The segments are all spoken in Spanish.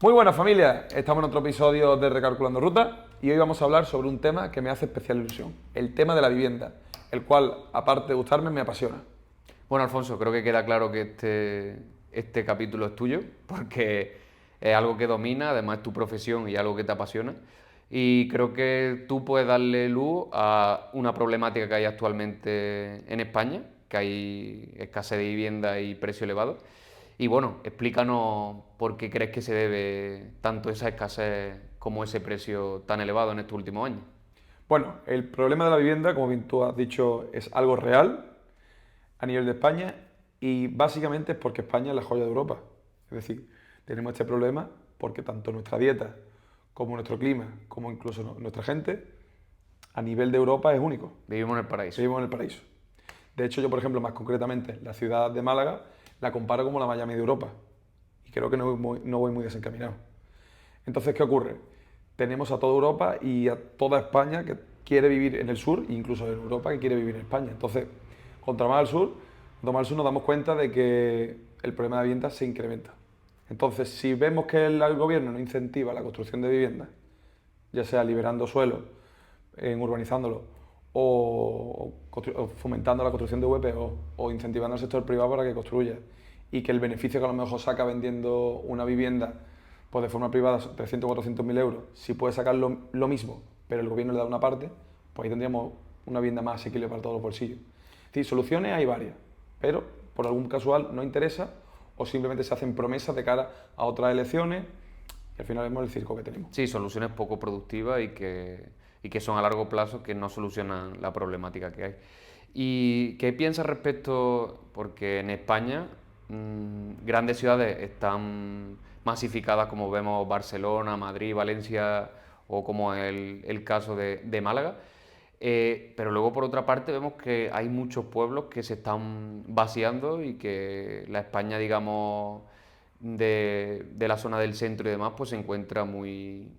Muy buenas familia, estamos en otro episodio de Recalculando Ruta y hoy vamos a hablar sobre un tema que me hace especial ilusión, el tema de la vivienda, el cual, aparte de gustarme, me apasiona. Bueno, Alfonso, creo que queda claro que este capítulo es tuyo, porque es algo que domina, además es tu profesión y algo que te apasiona. Y creo que tú puedes darle luz a una problemática que hay actualmente en España, que hay escasez de vivienda y precio elevado. Y bueno, explícanos por qué crees que se debe tanto esa escasez como ese precio tan elevado en estos últimos años. Bueno, el problema de la vivienda, como bien tú has dicho, es algo real a nivel de España y básicamente es porque España es la joya de Europa. Es decir, tenemos este problema porque tanto nuestra dieta como nuestro clima, como incluso nuestra gente, a nivel de Europa es único. Vivimos en el paraíso. Vivimos en el paraíso. De hecho, yo, por ejemplo, más concretamente, la ciudad de Málaga la comparo como la Miami de Europa. Y creo que no voy muy desencaminado. Entonces, ¿qué ocurre? Tenemos a toda Europa y a toda España que quiere vivir en el sur, e incluso en Europa que quiere vivir en España. Entonces, cuanto más al sur nos damos cuenta de que el problema de vivienda se incrementa. Entonces, si vemos que el gobierno no incentiva la construcción de viviendas, ya sea liberando suelo, urbanizándolo, o fomentando la construcción de VPO, o incentivando al sector privado para que construya, y que el beneficio que a lo mejor saca vendiendo una vivienda pues de forma privada 300 o 400 mil euros, si puede sacar lo mismo, pero el gobierno le da una parte, pues ahí tendríamos una vivienda más asequible para todos los bolsillos. Es decir, soluciones hay varias, pero por algún casual no interesa o simplemente se hacen promesas de cara a otras elecciones y al final vemos el circo que tenemos. Sí, soluciones poco productivas y que son a largo plazo que no solucionan la problemática que hay. ¿Y qué piensas respecto? Porque en España grandes ciudades están masificadas como vemos Barcelona, Madrid, Valencia o como el caso de Málaga. Pero luego por otra parte vemos que hay muchos pueblos que se están vaciando y que la España, digamos, de la zona del centro y demás, pues se encuentra muy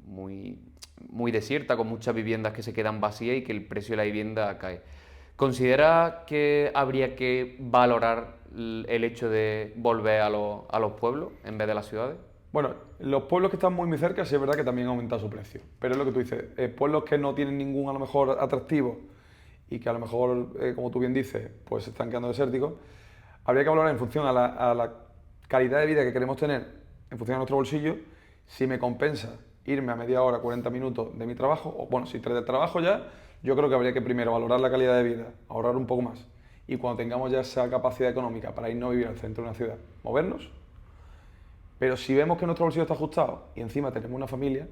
desierta, con muchas viviendas que se quedan vacías y que el precio de la vivienda cae. ¿Considera que habría que valorar el hecho de volver a los pueblos en vez de las ciudades? Bueno, los pueblos que están muy cerca sí es verdad que también han aumentado su precio, pero es lo que tú dices, pueblos que no tienen ningún a lo mejor atractivo y que a lo mejor, como tú bien dices, pues se están quedando desérticos, habría que valorar en función a la calidad de vida que queremos tener, en función a nuestro bolsillo, si me compensa irme a media hora, 40 minutos de mi trabajo, o bueno, si del trabajo ya, yo creo que habría que primero valorar la calidad de vida, ahorrar un poco más, y cuando tengamos ya esa capacidad económica para irnos a vivir al centro de una ciudad, movernos. Pero si vemos que nuestro bolsillo está ajustado y encima tenemos una familia,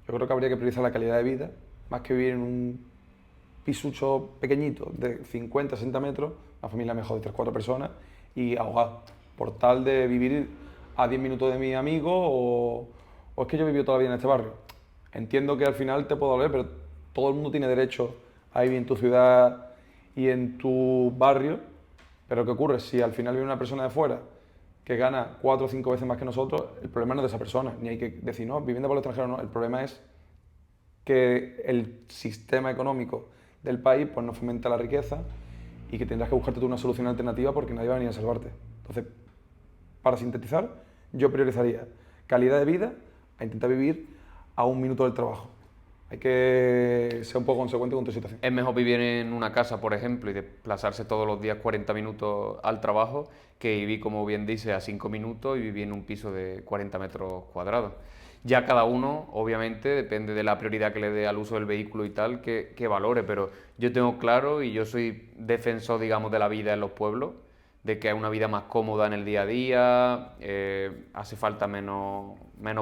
yo creo que habría que priorizar la calidad de vida, más que vivir en un pisucho pequeñito de 50, 60 metros, una familia mejor de 3 4 personas y ahogado, por tal de vivir a 10 minutos de mi amigo o es que yo he vivido toda la vida en este barrio. Entiendo que al final te puedo doler, pero todo el mundo tiene derecho a vivir en tu ciudad y en tu barrio, pero ¿qué ocurre? Si al final viene una persona de fuera que gana 4 o 5 veces más que nosotros, el problema no es de esa persona, ni hay que decir, no, vivienda por el extranjero no, el problema es que el sistema económico del país pues no fomenta la riqueza y que tendrás que buscarte tú una solución alternativa porque nadie va a venir a salvarte. Entonces, para sintetizar, yo priorizaría calidad de vida a intentar vivir a un minuto del trabajo. Hay que ser un poco consecuente con tu situación. Es mejor vivir en una casa, por ejemplo, y desplazarse todos los días 40 minutos al trabajo que vivir, como bien dice, a 5 minutos y vivir en un piso de 40 metros cuadrados. Ya cada uno, obviamente, depende de la prioridad que le dé al uso del vehículo y tal, que valore, pero yo tengo claro y yo soy defensor, digamos, de la vida en los pueblos, de que es una vida más cómoda en el día a día, hace falta menos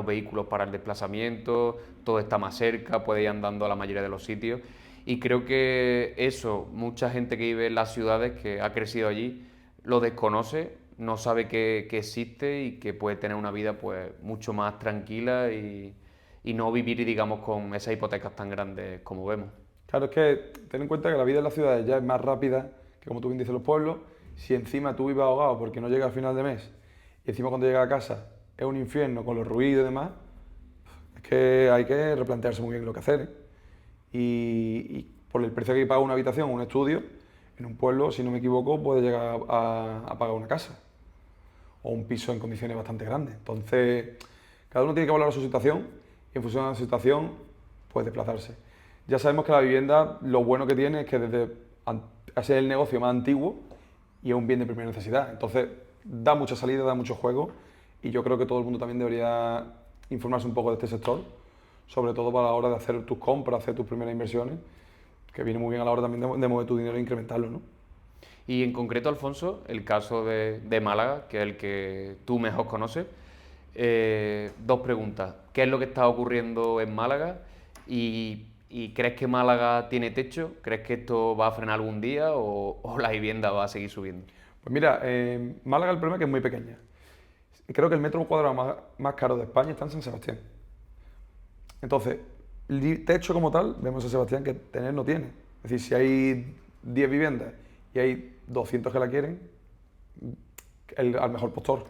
vehículos para el desplazamiento, todo está más cerca, puede ir andando a la mayoría de los sitios. Y creo que eso, mucha gente que vive en las ciudades, que ha crecido allí, lo desconoce, no sabe que existe y que puede tener una vida pues mucho más tranquila y no vivir, digamos, con esas hipotecas tan grandes como vemos. Claro, es que ten en cuenta que la vida en las ciudades ya es más rápida que, como tú bien dices, los pueblos. Si encima tú vives ahogado porque no llega al final de mes y encima cuando llega a casa es un infierno con los ruidos y demás, es que hay que replantearse muy bien lo que hacer. ¿Eh? Y por el precio que paga una habitación o un estudio, en un pueblo, si no me equivoco, puede llegar a pagar una casa o un piso en condiciones bastante grandes. Entonces, Cada uno tiene que valorar su situación y en función de la situación, pues desplazarse. Ya sabemos que la vivienda, lo bueno que tiene es que es el negocio más antiguo y es un bien de primera necesidad. Entonces, da mucha salida, da mucho juego y yo creo que todo el mundo también debería informarse un poco de este sector, sobre todo para la hora de hacer tus compras, hacer tus primeras inversiones, que viene muy bien a la hora también de mover tu dinero e incrementarlo, ¿no? Y en concreto, Alfonso, el caso de Málaga, que es el que tú mejor conoces, dos preguntas. ¿Qué es lo que está ocurriendo en Málaga? ¿Y crees que Málaga tiene techo? ¿Crees que esto va a frenar algún día o la vivienda va a seguir subiendo? Pues mira, Málaga el problema es que es muy pequeña. Creo que el metro cuadrado más caro de España está en San Sebastián. Entonces, techo como tal, vemos a Sebastián que tener no tiene. Es decir, si hay 10 viviendas y hay 200 que la quieren, al mejor postor.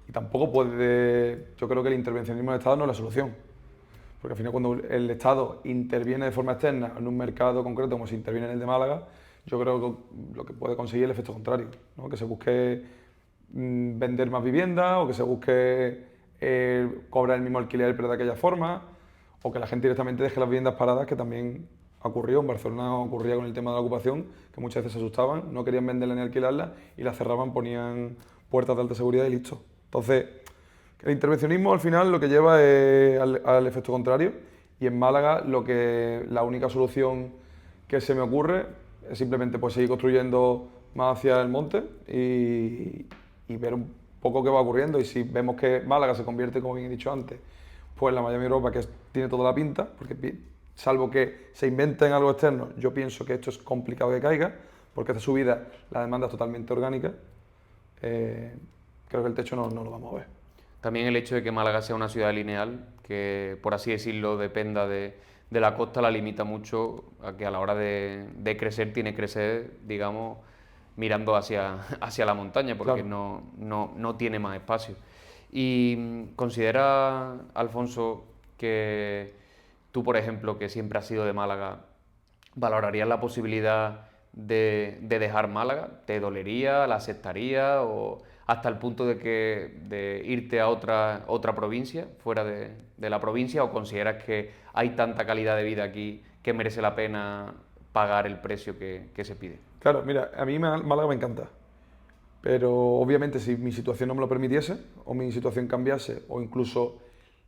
Y tampoco puede, yo creo que el intervencionismo del Estado no es la solución. Porque al final cuando el Estado interviene de forma externa en un mercado concreto como se interviene en el de Málaga, yo creo que lo que puede conseguir es el efecto contrario, ¿no? Que se busque vender más viviendas o que se busque cobrar el mismo alquiler pero de aquella forma o que la gente directamente deje las viviendas paradas, que también ocurrió en Barcelona, ocurría con el tema de la ocupación, que muchas veces se asustaban, no querían venderla ni alquilarla y la cerraban, ponían puertas de alta seguridad y listo. Entonces, el intervencionismo al final lo que lleva es al efecto contrario y en Málaga la única solución que se me ocurre es simplemente pues, seguir construyendo más hacia el monte y ver un poco qué va ocurriendo. Y si vemos que Málaga se convierte, como bien he dicho antes, pues la Miami Europa, que tiene toda la pinta, porque salvo que se inventen algo externo, yo pienso que esto es complicado que caiga, porque esta subida, la demanda es totalmente orgánica, creo que el techo no lo vamos a ver. También el hecho de que Málaga sea una ciudad lineal, que por así decirlo dependa de la costa, la limita mucho a que a la hora de crecer tiene que crecer, digamos, mirando hacia la montaña, porque Claro. no tiene más espacio. Y considera, Alfonso, que tú, por ejemplo, que siempre has sido de Málaga, ¿valorarías la posibilidad de dejar Málaga? ¿Te dolería? ¿La aceptaría? ¿O hasta el punto de irte a otra provincia, fuera de la provincia? ¿O consideras que hay tanta calidad de vida aquí que merece la pena pagar el precio que se pide? Claro, mira, a mí Málaga me encanta, pero obviamente si mi situación no me lo permitiese, o mi situación cambiase, o incluso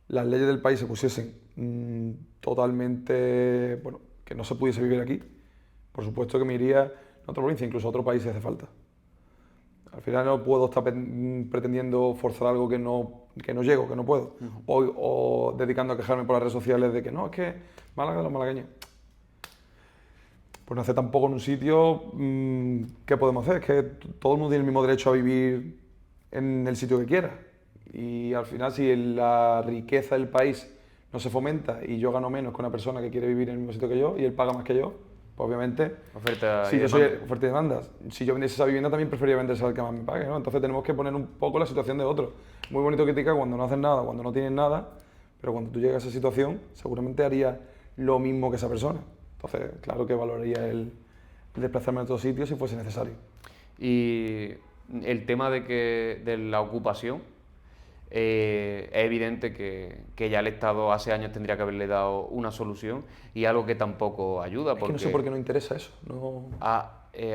las leyes del país se pusiesen totalmente, bueno, que no se pudiese vivir aquí, por supuesto que me iría a otra provincia, incluso a otro país si hace falta. Al final no puedo estar pretendiendo forzar algo que no llego, que no puedo. O dedicando a quejarme por las redes sociales de que no, es que Málaga de los malagueños. Pues no hace tampoco en un sitio, ¿qué podemos hacer? Es que todo el mundo tiene el mismo derecho a vivir en el sitio que quiera. Y al final, si la riqueza del país no se fomenta y yo gano menos que una persona que quiere vivir en el mismo sitio que yo y él paga más que yo, pues obviamente, Oferta si y yo soy demanda. oferta y demanda, si yo vendiese esa vivienda también preferiría venderse al que más me pague, ¿no? Entonces tenemos que poner un poco la situación de otro. Muy bonito criticar cuando no hacen nada, cuando no tienes nada, pero cuando tú llegas a esa situación, seguramente haría lo mismo que esa persona. Entonces, claro que valoraría el desplazarme a otro sitio si fuese necesario. Y el tema de la ocupación, es evidente que ya el Estado hace años tendría que haberle dado una solución y algo que tampoco ayuda, Es que no sé por qué no interesa eso. No...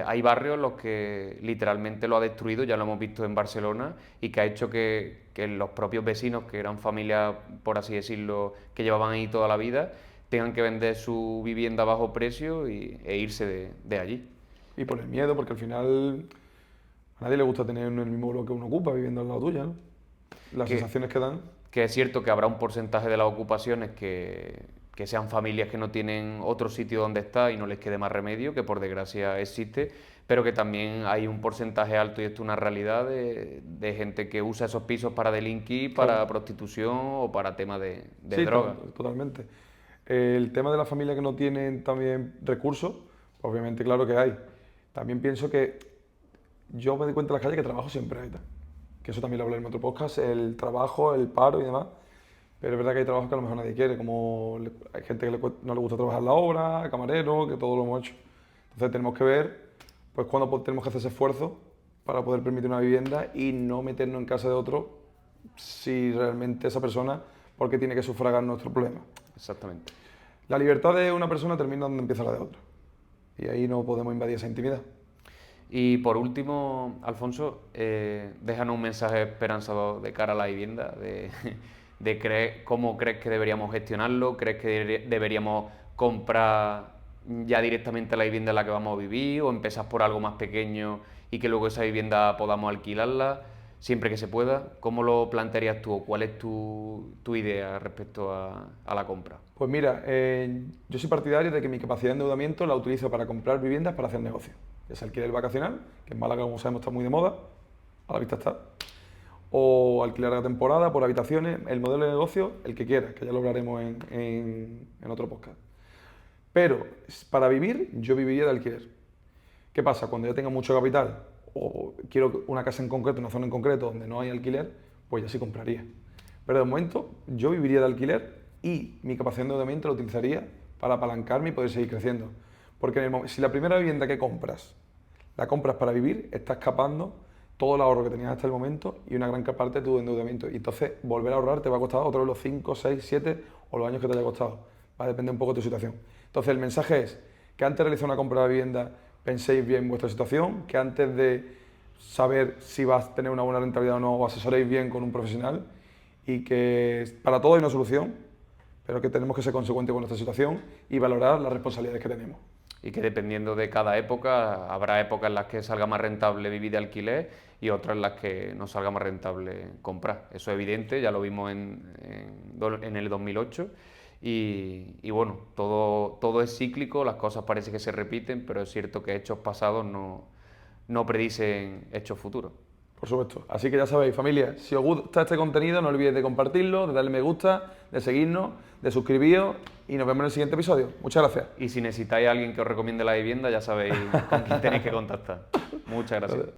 hay barrios en los que literalmente lo ha destruido, ya lo hemos visto en Barcelona, y que ha hecho que los propios vecinos, que eran familias, por así decirlo, que llevaban ahí toda la vida, tengan que vender su vivienda a bajo precio e irse de allí. Y por el miedo, porque al final a nadie le gusta tener el mismo bloque que uno ocupa viviendo al lado tuya, ¿no? Las Que, sensaciones que dan. que es cierto que habrá un porcentaje de las ocupaciones que sean familias que no tienen otro sitio donde estar y no les quede más remedio, que por desgracia existe, pero que también hay un porcentaje alto, y esto es una realidad, de gente que usa esos pisos para delinquir, para Claro. prostitución o para temas de Sí, droga. totalmente. El tema de las familias que no tienen también recursos, pues obviamente claro que hay. También pienso que yo me doy cuenta en la calle que trabajo siempre hay. Que eso también lo hablé en otro podcast, el trabajo, el paro y demás. Pero es verdad que hay trabajos que a lo mejor nadie quiere, como hay gente que no le gusta trabajar en la obra, camarero, que todo lo hemos hecho. Entonces tenemos que ver pues cuándo tenemos que hacer ese esfuerzo para poder permitir una vivienda y no meternos en casa de otro si realmente esa persona, ¿por qué tiene que sufragar nuestro problema? Exactamente. La libertad de una persona termina donde empieza la de otra. Y ahí no podemos invadir esa intimidad. Y por último, Alfonso, déjanos un mensaje esperanzador de cara a la vivienda, cómo crees que deberíamos gestionarlo, crees que deberíamos comprar ya directamente la vivienda en la que vamos a vivir o empezar por algo más pequeño y que luego esa vivienda podamos alquilarla siempre que se pueda. ¿Cómo lo plantearías tú o cuál es tu idea respecto a la compra? Pues mira, yo soy partidario de que mi capacidad de endeudamiento la utilizo para comprar viviendas para hacer negocio. Ya sea alquiler vacacional, que en Málaga, como sabemos, está muy de moda, a la vista está, o alquiler a temporada por habitaciones, el modelo de negocio, el que quiera, que ya lo hablaremos en otro podcast. Pero para vivir, yo viviría de alquiler. ¿Qué pasa? Cuando yo tenga mucho capital o quiero una casa en concreto, una zona en concreto donde no hay alquiler, pues ya sí compraría. Pero de momento yo viviría de alquiler y mi capacidad de endeudamiento la utilizaría para apalancarme y poder seguir creciendo. Porque si la primera vivienda que compras la compras para vivir, estás escapando todo el ahorro que tenías hasta el momento y una gran parte de tu endeudamiento. Y entonces volver a ahorrar te va a costar otra vez los 5, 6, 7 o los años que te haya costado. Va a depender un poco de tu situación. Entonces el mensaje es que antes de realizar una compra de vivienda penséis bien vuestra situación, que antes de saber si vas a tener una buena rentabilidad o no, os asesoréis bien con un profesional y que para todo hay una solución, pero que tenemos que ser consecuentes con nuestra situación y valorar las responsabilidades que tenemos. Y que dependiendo de cada época, habrá épocas en las que salga más rentable vivir de alquiler y otras en las que no salga más rentable comprar. Eso es evidente, ya lo vimos en el 2008 y bueno, todo es cíclico, las cosas parece que se repiten, pero es cierto que hechos pasados no predicen hechos futuros. Por supuesto. Así que ya sabéis, familia, si os gusta este contenido, no olvidéis de compartirlo, de darle me gusta, de seguirnos, de suscribiros y nos vemos en el siguiente episodio. Muchas gracias. Y si necesitáis a alguien que os recomiende la vivienda, ya sabéis con quién tenéis que contactar. Muchas gracias.